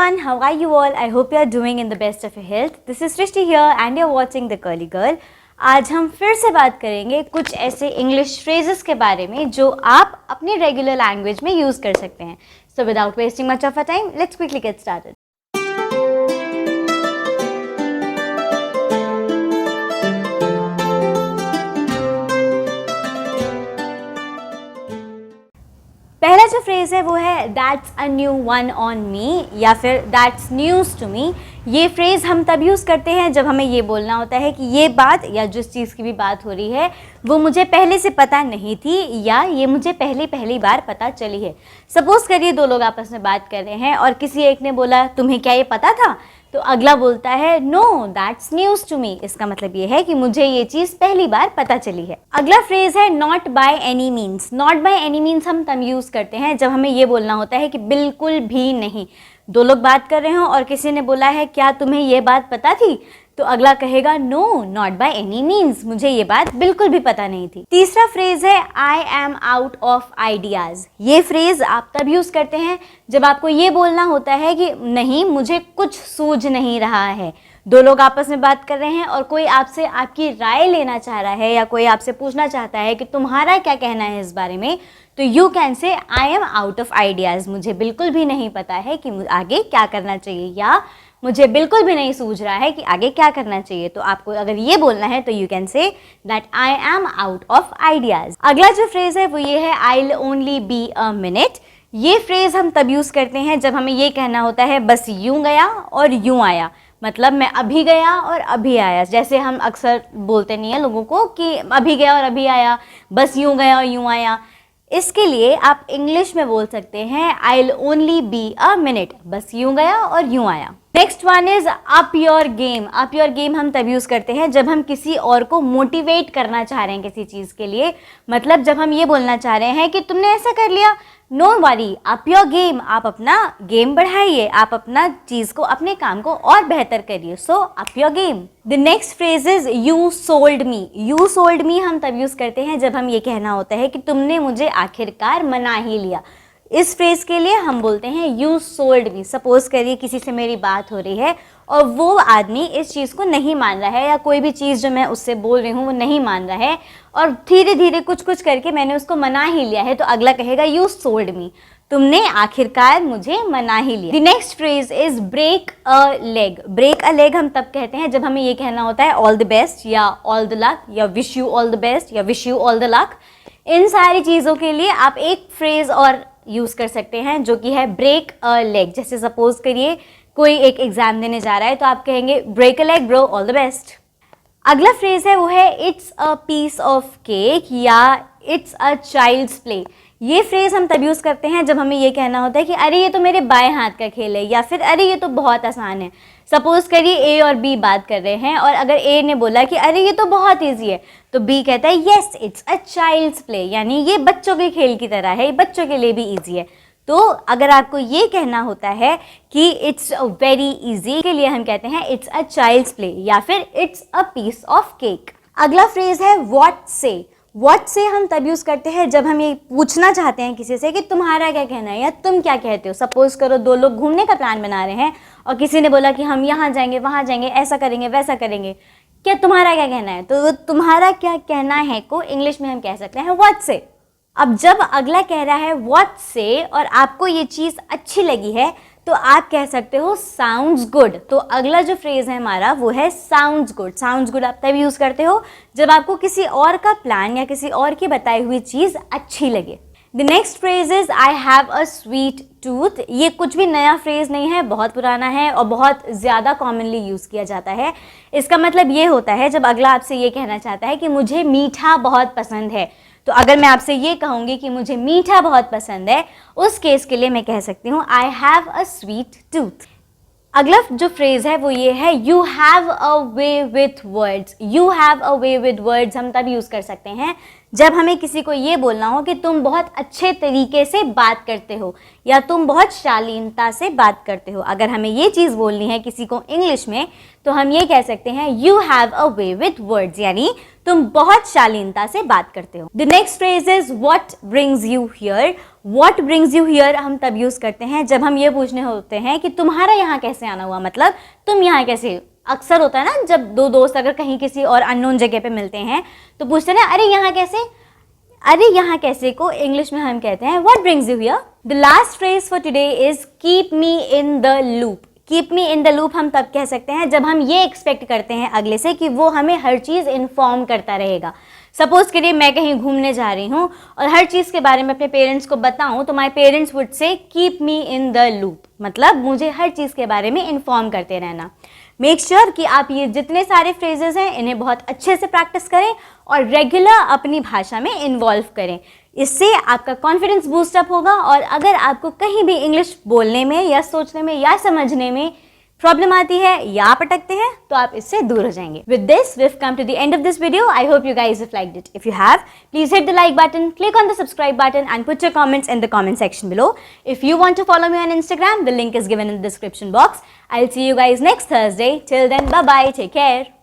everyone, how are you all? I hope you are doing in the best of your health. This is Srishti here and you're watching The Curly Girl. आज हम फिर से बात करेंगे कुछ ऐसे English phrases के बारे में जो आप अपनी रेगुलर लैंग्वेज में यूज़ कर सकते हैं. So without wasting much of our time, let's quickly get started. पहला जो फ्रेज़ है वो है that's a new one on me या फिर दैट्स न्यूज़ टू मी. ये फ्रेज़ हम तब यूज़ करते हैं जब हमें ये बोलना होता है कि ये बात या जिस चीज़ की भी बात हो रही है वो मुझे पहले से पता नहीं थी या ये मुझे पहली बार पता चली है. सपोज़ करिए दो लोग आपस में बात कर रहे हैं और किसी एक ने बोला तुम्हें क्या ये पता था, तो अगला बोलता है no that's news to me. इसका मतलब ये है कि मुझे ये चीज़ पहली बार पता चली है. अगला फ्रेज़ है not by any means. Not by any means हम तब यूज़ करते हैं जब हमें ये बोलना होता है कि बिल्कुल भी नहीं. दो लोग बात कर रहे हो और किसी ने बोला है क्या तुम्हें ये बात पता थी, तो अगला कहेगा no not by any means, मुझे ये बात बिल्कुल भी पता नहीं थी. तीसरा फ्रेज है I am out of ideas. ये फ्रेज आप तब यूज़ करते हैं जब आपको ये बोलना होता है कि नहीं मुझे कुछ सूझ नहीं रहा है. दो लोग आपस में बात कर रहे हैं और कोई आपसे आपकी राय लेना चाह रहा है या कोई आपसे पूछना चाहता है कि तुम्हारा क्या कहना है इस बारे में, तो you can say I am out of ideas. मुझे बिल्कुल भी नहीं पता है कि आगे क्या करना चाहिए या मुझे बिल्कुल भी नहीं सूझ रहा है कि आगे क्या करना चाहिए. तो आपको अगर ये बोलना है तो you can say that I am out of ideas. अगला जो फ्रेज़ है वो ये है I will only be a minute. ये फ्रेज़ हम तब यूज़ करते हैं जब हमें ये कहना होता है बस यूँ गया और यूँ आया. मतलब मैं अभी गया और अभी आया. जैसे हम अक्सर बोलते नहीं हैं लोगों को कि अभी गया और अभी आया, बस यूँ गया और यूँ आया. इसके लिए आप इंग्लिश में बोल सकते हैं I will only be a minute, बस यूँ गया और यूँ आया. Next one is up your game. Up your game हम तब यूज़ करते हैं जब हम किसी और को मोटिवेट करना चाह रहे हैं किसी चीज़ के लिए. मतलब जब हम ये बोलना चाह रहे हैं कि तुमने ऐसा कर लिया, no worry up your game, आप अपना गेम बढ़ाइए, आप अपना चीज़ को अपने काम को और बेहतर करिए. So up your game. The next phrase is you sold me. You sold me हम तब यूज़ करते हैं जब हम ये कहना होता है कि तुमने मुझे आखिरकार मना ही लिया. इस फ्रेज़ के लिए हम बोलते हैं यू सोल्ड मी. सपोज़ करिए किसी से मेरी बात हो रही है और वो आदमी इस चीज़ को नहीं मान रहा है या कोई भी चीज़ जो मैं उससे बोल रही हूँ वो नहीं मान रहा है और धीरे धीरे कुछ करके मैंने उसको मना ही लिया है, तो अगला कहेगा यू सोल्ड मी, तुमने आखिरकार मुझे मना ही लिया. The next phrase is break a leg. Break a leg हम तब कहते हैं जब हमें ये कहना होता है ऑल द बेस्ट या ऑल द लक या wish you all the best या wish you all the luck. इन सारी चीज़ों के लिए आप एक फ्रेज़ और यूज़ कर सकते हैं जो कि है ब्रेक अ लेग. जैसे सपोज करिए कोई एक एग्ज़ाम देने जा रहा है तो आप कहेंगे break a leg bro, all the best. अगला फ्रेज़ है वो है it's a piece of cake या इट्स अ चाइल्ड्स प्ले. ये फ्रेज़ हम तब यूज़ करते हैं जब हमें ये कहना होता है कि अरे ये तो मेरे बाएं हाथ का खेल है या फिर अरे ये तो बहुत आसान है. सपोज़ करिए ए और बी बात कर रहे हैं और अगर ए ने बोला कि अरे ये तो बहुत ईजी है, तो बी कहता है yes it's a child's play, यानी ये बच्चों के खेल की तरह है, ये बच्चों के लिए भी ईजी है. तो अगर आपको ये कहना होता है कि इट्स वेरी ईजी, के लिए हम कहते हैं इट्स अ चाइल्ड्स प्ले या फिर it's a piece of cake. अगला फ्रेज़ है व्हाट से. व्हाट से हम तब यूज़ करते हैं जब हम ये पूछना चाहते हैं किसी से कि तुम्हारा क्या कहना है या तुम क्या कहते हो. सपोज़ करो दो लोग घूमने का प्लान बना रहे हैं और किसी ने बोला कि हम यहाँ जाएंगे वहाँ जाएंगे, ऐसा करेंगे वैसा करेंगे, क्या तुम्हारा क्या कहना है. तो तुम्हारा क्या कहना है को इंग्लिश में हम कह सकते हैं व्हाट से. अब जब अगला कह रहा है व्हाट से और आपको ये चीज़ अच्छी लगी है तो आप कह सकते हो साउंड्स गुड. तो अगला जो फ्रेज़ है हमारा वो है साउंड्स गुड. साउंड्स गुड आप तब यूज़ करते हो जब आपको किसी और का प्लान या किसी और की बताई हुई चीज़ अच्छी लगे. The next phrase is I have a sweet tooth. ये कुछ भी नया फ्रेज़ नहीं है, बहुत पुराना है और बहुत ज़्यादा कॉमनली यूज़ किया जाता है. इसका मतलब ये होता है जब अगला आपसे ये कहना चाहता है कि मुझे मीठा बहुत पसंद है. तो अगर मैं आपसे ये कहूँगी कि मुझे मीठा बहुत पसंद है, उस केस के लिए मैं कह सकती हूँ I have a sweet tooth. अगला जो फ्रेज़ है वो ये है you have a way with words. You have a way with words हम तब यूज़ कर सकते हैं जब हमें किसी को ये बोलना हो कि तुम बहुत अच्छे तरीके से बात करते हो या तुम बहुत शालीनता से बात करते हो. अगर हमें ये चीज़ बोलनी है किसी को इंग्लिश में तो हम ये कह सकते हैं you have a way with words, यानी तुम बहुत शालीनता से बात करते हो. The next phrase is what brings you here. What brings you here हम तब यूज़ करते हैं जब हम ये पूछने होते हैं कि तुम्हारा यहाँ कैसे आना हुआ, मतलब तुम यहाँ कैसे। अक्सर होता है ना जब दो दोस्त अगर कहीं किसी और अननोन जगह पे मिलते हैं तो पूछते हैं ना, अरे यहाँ कैसे। अरे यहाँ कैसे को इंग्लिश में हम कहते हैं what brings you here। The last phrase for today is keep me in the loop। Keep me in the loop हम तब कह सकते हैं जब हम ये एक्सपेक्ट करते हैं अगले से कि वो हमें हर चीज़ इन्फॉर्म करता रहेगा। सपोज करिए मैं कहीं घूमने जा रही हूँ और हर चीज़ के बारे में अपने पेरेंट्स को बताऊँ तो my parents would say keep me in the loop, मतलब मुझे हर चीज़ के बारे में इन्फॉर्म करते रहना। मेक श्योर कि आप ये जितने सारे फ्रेजेस हैं इन्हें बहुत अच्छे से प्रैक्टिस करें और रेगुलर अपनी भाषा में इन्वॉल्व करें। इससे आपका कॉन्फिडेंस बूस्टअप होगा और अगर आपको कहीं भी इंग्लिश बोलने में या सोचने में या समझने में प्रॉब्लम आती है या आप अटकते हैं तो आप इससे दूर हो जाएंगे। With this, we've come to the end of this video. I hope you guys have liked it. If you have, please hit the like button, click on the subscribe button and put your comments in the comment section below. If you want to follow me on Instagram, the link is given in the description box. I'll see you guys next Thursday. Till then, bye-bye. Take care.